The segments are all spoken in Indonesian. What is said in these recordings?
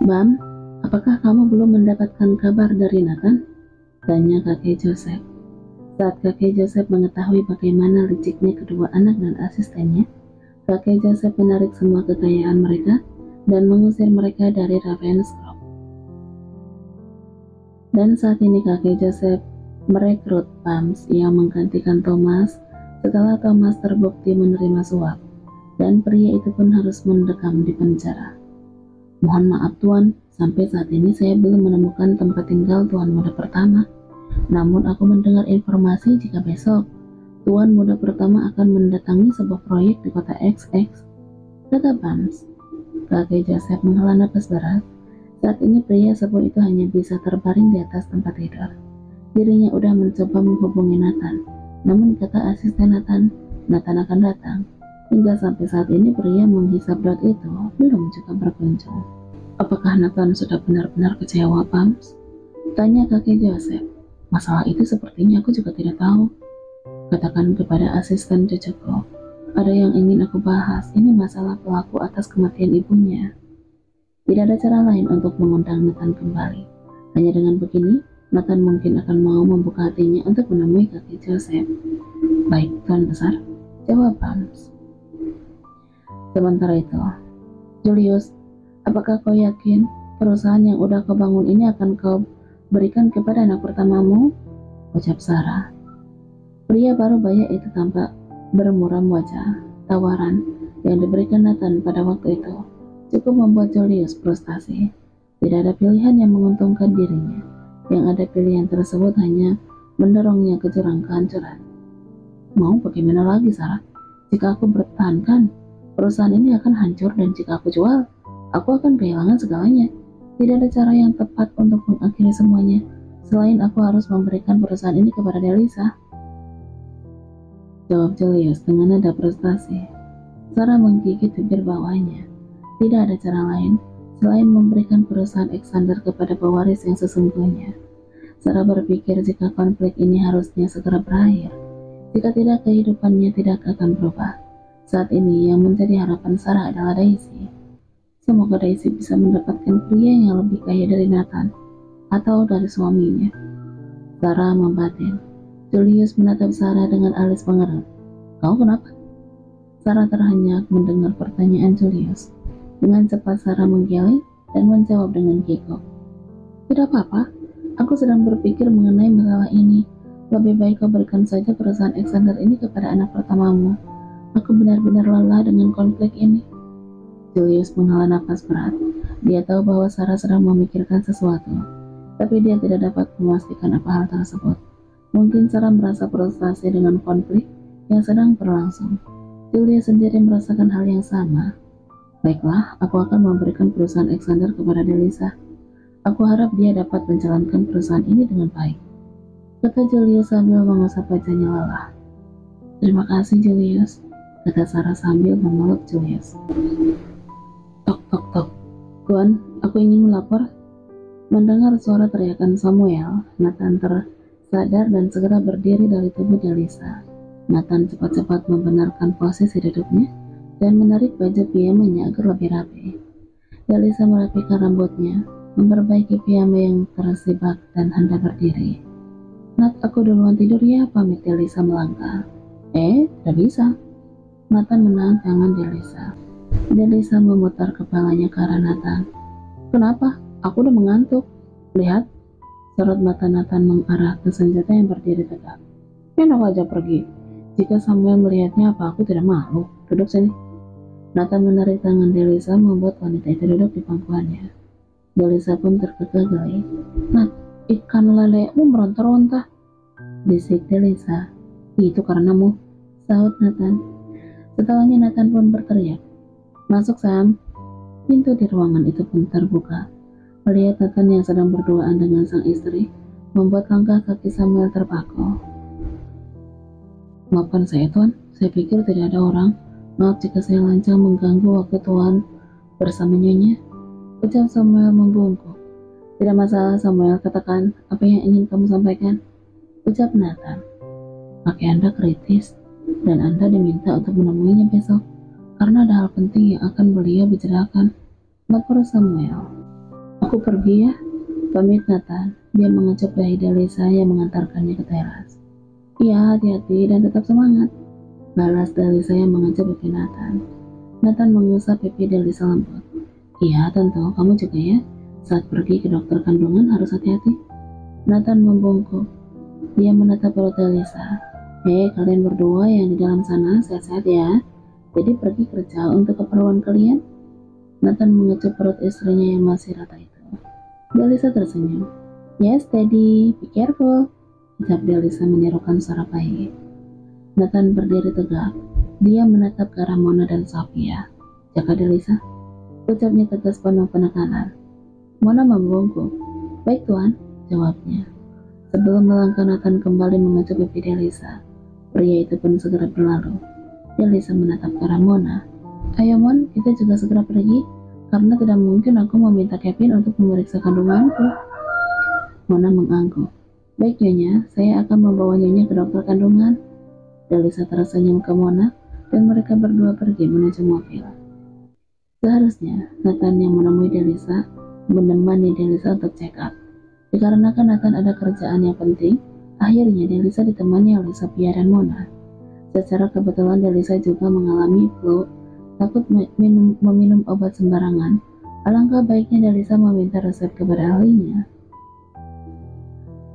Bam, apakah kamu belum mendapatkan kabar dari Nathan? Tanya kakek Joseph. Saat kakek Joseph mengetahui bagaimana liciknya kedua anak dan asistennya, kakek Joseph menarik semua kekayaan mereka dan mengusir mereka dari Ravenscroft. Dan saat ini kakek Joseph merekrut Pams yang menggantikan Thomas setelah Thomas terbukti menerima suap, dan pria itu pun harus mendekam di penjara. Mohon maaf Tuan, sampai saat ini saya belum menemukan tempat tinggal Tuan muda pertama. Namun aku mendengar informasi jika besok Tuan muda pertama akan mendatangi sebuah proyek di kota XX, kata Pams. Kakek Joseph menghela napas berat. Saat ini pria sepuh itu hanya bisa terbaring di atas tempat tidur. Dirinya udah mencoba menghubungi Nathan, namun kata asisten Nathan akan datang. Hingga sampai saat ini pria menghisap berat itu belum juga berkunjung. Apakah Nathan sudah benar-benar kecewa, Pams? Tanya kakek Joseph. Masalah itu sepertinya aku juga tidak tahu. Katakan kepada asisten cucuku. Ada yang ingin aku bahas, ini masalah pelaku atas kematian ibunya. Tidak ada cara lain untuk mengundang Nathan kembali. Hanya dengan begini, Nathan mungkin akan mau membuka hatinya untuk menemui kakek Joseph. Baik, Tuan Besar, jawab Pams. Sementara itu, Julius, apakah kau yakin perusahaan yang udah kau bangun ini akan kau berikan kepada anak pertamamu? Ucap Sarah. Pria baru baya itu tampak bermuram wajah. Tawaran yang diberikan Nathan pada waktu itu cukup membuat Julius frustasi. Tidak ada pilihan yang menguntungkan dirinya. Yang ada pilihan tersebut hanya mendorongnya ke jurang kehancuran. Mau bagaimana lagi, Sarah? Jika aku bertahankan, perusahaan ini akan hancur, dan jika aku jual, aku akan kehilangan segalanya. Tidak ada cara yang tepat untuk mengakhiri semuanya, selain aku harus memberikan perusahaan ini kepada Delisa. Jawab Julius dengan nada frustasi. Sarah menggigit bibir bawahnya. Tidak ada cara lain selain memberikan perusahaan Alexander kepada pewaris yang sesungguhnya. Sarah berpikir jika konflik ini harusnya segera berakhir. Jika tidak, kehidupannya tidak akan berubah. Saat ini yang menjadi harapan Sarah adalah Daisy. Semoga Daisy bisa mendapatkan pria yang lebih kaya dari Nathan atau dari suaminya. Sarah membatin. Julius menatap Sarah dengan alis pengerut. Kau kenapa? Sarah terhenyak mendengar pertanyaan Julius. Dengan cepat Sarah menggeleng dan menjawab dengan kikuk. Tidak apa-apa, aku sedang berpikir mengenai masalah ini. Lebih baik kau berikan saja perusahaan Alexander ini kepada anak pertamamu. Aku benar-benar lelah dengan konflik ini. Julius menghela napas berat. Dia tahu bahwa Sarah sedang memikirkan sesuatu, tapi dia tidak dapat memastikan apa hal tersebut. Mungkin Sarah merasa frustasi dengan konflik yang sedang berlangsung. Julius sendiri merasakan hal yang sama. Baiklah, aku akan memberikan perusahaan Alexander kepada Delisa. Aku harap dia dapat menjalankan perusahaan ini dengan baik, kata Julius sambil mengusap wajahnya lelah. Terima kasih Julius, kata Sarah sambil memeluk Julius. Tok tok tok. Tuan, aku ingin melapor. Mendengar suara teriakan Samuel, Nathan tersadar dan segera berdiri dari tubuh Delisa. Nathan cepat-cepat membenarkan posisi duduknya dan menarik baju piyamanya agar lebih rapi. Delisa merapikan rambutnya, memperbaiki piyama yang tersibak dan hendak berdiri. Nat, aku duluan tidur ya, pamit Delisa melangkah. Tidak bisa. Nathan menahan tangan Delisa. Delisa memutar kepalanya ke arah Nathan. Kenapa? Aku udah mengantuk. Lihat, sorot mata Nathan mengarah ke senjata yang berdiri tegak. Enak aja pergi. Jika Samuel melihatnya, apa aku tidak malu? Duduk sini. Nathan menarik tangan Delisa membuat wanita itu duduk di pangkuannya. Delisa pun terkekeh geli. Nat, ikan lelemu meronta-ronta, bisik Delisa. Itu karenamu, sahut Nathan. Setelahnya Nathan pun berteriak. Masuk Sam. Pintu di ruangan itu pun terbuka. Melihat Nathan yang sedang berduaan dengan sang istri, membuat langkah kaki Samuel terpaku. Maafkan saya Tuan, saya pikir tidak ada orang. Maaf jika saya lancang mengganggu waktu Tuan bersama Nyonya, ucap Samuel membungkuk. Tidak masalah Samuel, katakan apa yang ingin kamu sampaikan, ucap Nathan. Kaki Anda kritis, dan Anda diminta untuk menemuinya besok, karena ada hal penting yang akan beliau bicarakan, lapor Samuel. Aku pergi ya, pamit Nathan. Dia mengecup dahi Delisa yang mengantarkannya ke teras. Iya, hati-hati dan tetap semangat, balas Delisa yang mengecup pipi Nathan. Nathan mengusap pipi Delisa lembut. Iya, tentu, kamu juga ya. Saat pergi ke dokter kandungan harus hati-hati. Nathan membungkuk. Dia menatap perut Delisa. Hei, kalian berdua yang di dalam sana sehat-sehat ya. Jadi pergi kerja untuk keperluan kalian. Nathan mengecup perut istrinya yang masih rata itu. Delisa tersenyum. Yes, Daddy, be careful. Ucap Delisa menyerukan suara bayi. Nathan berdiri tegak. Dia menatap ke arah Mona dan Sophia. Jaga Delisa, ucapnya tegas penuh penekanan. Mona membungkuk. Baik tuan, jawabnya. Sebelum melangkah, Nathan kembali mengecup pipi Delisa. Pria itu pun segera berlalu. Delisa menatap ke arah Mona. Ayo Mon, kita juga segera pergi, karena tidak mungkin aku meminta Kevin untuk memeriksa kandunganku. Mona mengangguk. Baik Nyonya, saya akan membawa Nyonya ke dokter kandungan. Delisa tersenyum ke Mona, dan mereka berdua pergi menuju mobil. Seharusnya Nathan yang menemui Delisa, menemani Delisa untuk check up. Dikarenakan Nathan ada kerjaan yang penting, akhirnya Delisa ditemani oleh Sophia dan Mona. Secara kebetulan Delisa juga mengalami flu, takut meminum obat sembarangan. Alangkah baiknya Delisa meminta resep kepada ahlinya.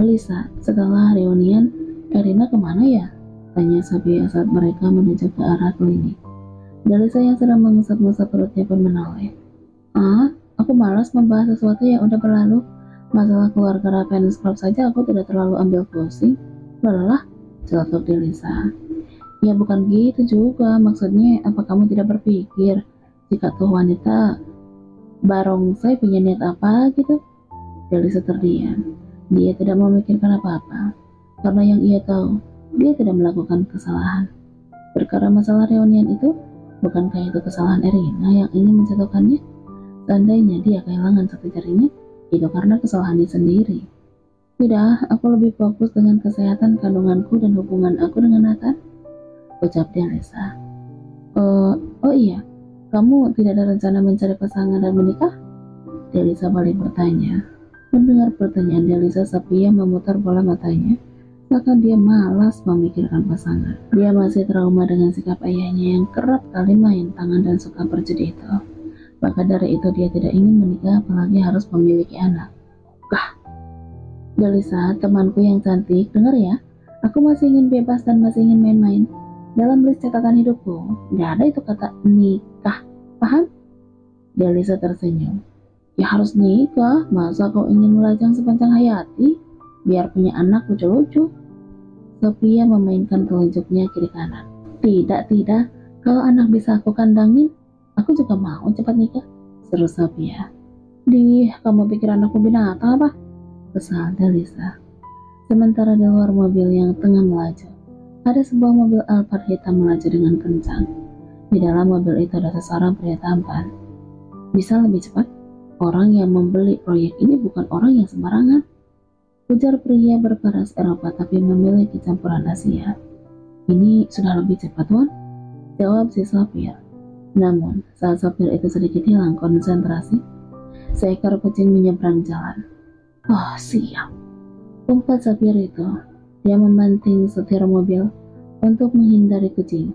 Lisa, setelah reunian, Erina kemana ya? Tanya Sophia saat mereka menuju ke arah klinik. Delisa yang sedang mengusap-ngusap perutnya pun menoleh. Aku malas membahas sesuatu yang udah berlalu. Masalah keluarga Ravenscroft saja aku tidak terlalu ambil pusing. Lelah, celetuk Delisa. Ya bukan gitu juga, maksudnya apa kamu tidak berpikir jika tuh wanita barongsai punya niat apa gitu? Delisa terdiam. Dia tidak memikirkan apa-apa, karena yang ia tahu, dia tidak melakukan kesalahan. Perkara masalah reunian itu, bukankah itu kesalahan Erina yang ingin menjatuhkannya? Seandainya dia kehilangan satu jarinya, itu karena kesalahannya sendiri. Tidak, aku lebih fokus dengan kesehatan kandunganku dan hubungan aku dengan Nathan, ucap Delisa. Oh iya, kamu tidak ada rencana mencari pasangan dan menikah? Delisa balik bertanya. Mendengar pertanyaan Delisa, Sophia memutar bola matanya, maka dia malas memikirkan pasangan. Dia masih trauma dengan sikap ayahnya yang kerap kali main tangan dan suka berjudi itu. Maka dari itu dia tidak ingin menikah, apalagi harus memiliki anak. Delisa, temanku yang cantik, dengar ya, aku masih ingin bebas dan masih ingin main-main. Dalam list catatan hidupku, nggak ada itu kata nikah, paham? Delisa tersenyum. Ya harus nikah, masa kau ingin melajang sepanjang hayati, biar punya anak lucu-lucu? Sophia memainkan telunjuknya kiri kanan. Tidak, kalau anak bisa aku kandangin, aku juga mau cepat nikah, seru Sophia. Kamu pikir anakku binatang apa? Kesal Delisa. Sementara di luar mobil yang tengah melaju, ada sebuah mobil Alphard hitam melaju dengan kencang. Di dalam mobil itu ada seseorang pria tampan. Bisa lebih cepat? Orang yang membeli proyek ini bukan orang yang sembarangan. Ujar pria berparas Eropa tapi memiliki campuran Asia. Ini sudah lebih cepat, Wan? Jawab si sopir. Namun, saat sopir itu sedikit hilang konsentrasi, seekor kucing menyeberang jalan. Oh, siap. Umpat sopir itu. Dia membanting setir mobil untuk menghindari kucing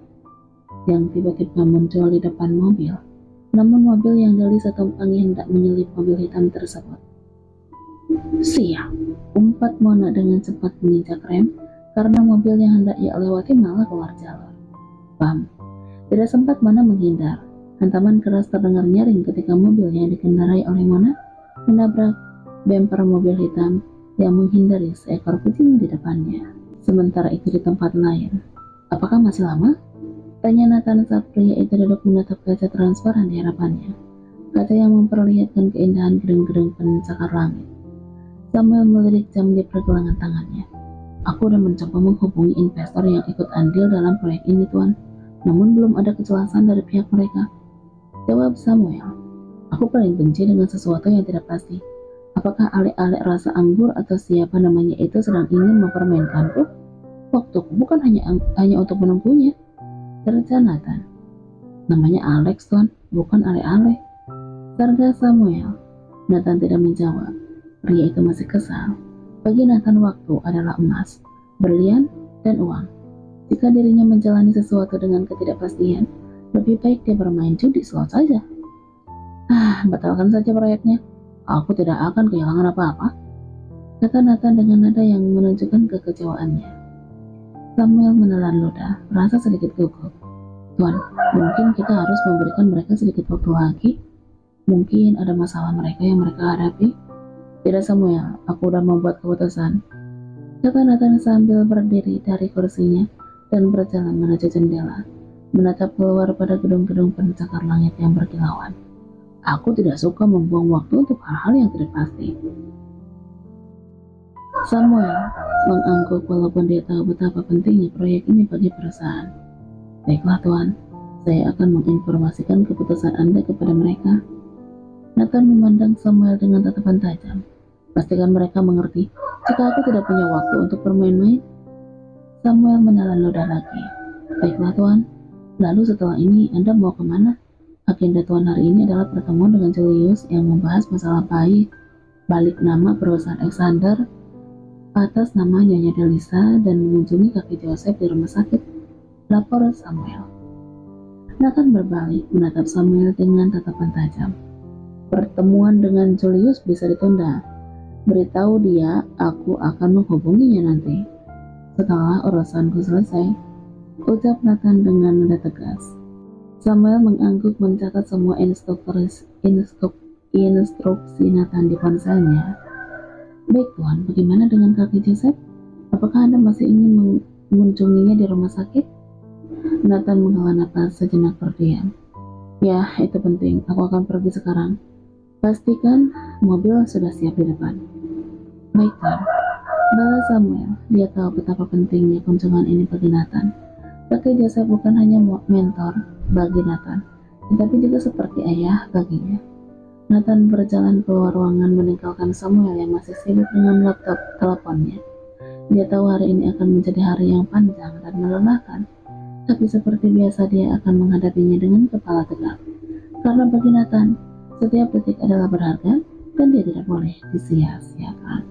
yang tiba-tiba muncul di depan mobil. Namun mobil yang Delisa tumpangi hendak menyelip mobil hitam tersebut. Siap, umpat Mona dengan cepat menginjak rem karena mobil yang hendak ia lewati malah keluar jalur. Bam, tidak sempat Mona menghindar. Hantaman keras terdengar nyaring ketika mobil yang dikendarai oleh Mona menabrak bemper mobil hitam yang menghindari seekor kucing di depannya. Sementara itu di tempat lain, apakah masih lama? Tanya Nathan saat pria itu duduk menatap kaca transparan di hadapannya. Kaca yang memperlihatkan keindahan gedung-gedung pencakar langit. Sambil melirik jam di pergelangan tangannya. Aku udah mencoba menghubungi investor yang ikut andil dalam proyek ini, Tuan. Namun belum ada kejelasan dari pihak mereka. Jawab Samuel. Aku paling benci dengan sesuatu yang tidak pasti. Apakah alek-alek rasa anggur atau siapa namanya itu sedang ingin mempermainkanku? Waktuku bukan hanya untuk menunggunya. Cerca Nathan. Namanya Alex, Tuan, bukan Ale-Ale. Sarga Samuel. Nathan tidak menjawab. Pria itu masih kesal. Bagi Nathan waktu adalah emas, berlian, dan uang. Jika dirinya menjalani sesuatu dengan ketidakpastian, lebih baik dia bermain judi slot saja. Batalkan saja proyeknya. Aku tidak akan kehilangan apa-apa, kata Nathan dengan nada yang menunjukkan kekecewaannya. Samuel menelan ludah, merasa sedikit gugup. Tuan, mungkin kita harus memberikan mereka sedikit waktu lagi. Mungkin ada masalah mereka yang mereka hadapi. Tidak Samuel, aku udah membuat keputusan, kata Nathan sambil berdiri dari kursinya dan berjalan menuju jendela, menatap keluar pada gedung-gedung pencakar langit yang berkilauan. Aku tidak suka membuang waktu untuk hal-hal yang tidak pasti. Samuel mengangguk walaupun dia tahu betapa pentingnya proyek ini bagi perusahaan. Baiklah Tuan, saya akan menginformasikan keputusan Anda kepada mereka. Nathan memandang Samuel dengan tatapan tajam. Pastikan mereka mengerti jika aku tidak punya waktu untuk bermain-main. Samuel menelan ludah lagi. Baiklah Tuan, lalu setelah ini Anda mau kemana? Agenda Tuan hari ini adalah pertemuan dengan Julius yang membahas masalah balik nama perusahaan Alexander atas nama Nyonya Delisa dan mengunjungi kakek Joseph di rumah sakit, lapor Samuel. Nathan berbalik menatap Samuel dengan tatapan tajam. Pertemuan dengan Julius bisa ditunda. Beritahu dia aku akan menghubunginya nanti setelah urusanku selesai, ucap Nathan dengan nada tegas. Samuel mengangguk mencatat semua instruksi Nathan di ponselnya. Baik Tuan, bagaimana dengan kakek Joseph? Apakah Anda masih ingin mengunjunginya di rumah sakit? Nathan menghela napas sejenak berdiam. Ya, itu penting. Aku akan pergi sekarang. Pastikan mobil sudah siap di depan. Baik Tuan, balas Samuel. Dia tahu betapa pentingnya kunjungan ini bagi Nathan. Kakek Joseph bukan hanya mentor bagi Nathan, tetapi juga seperti ayah baginya. Nathan berjalan keluar ruangan meninggalkan Samuel yang masih sibuk dengan laptop teleponnya. Dia tahu hari ini akan menjadi hari yang panjang dan melelahkan, tapi seperti biasa dia akan menghadapinya dengan kepala tegak. Karena bagi Nathan, setiap detik adalah berharga dan dia tidak boleh disia-siakan.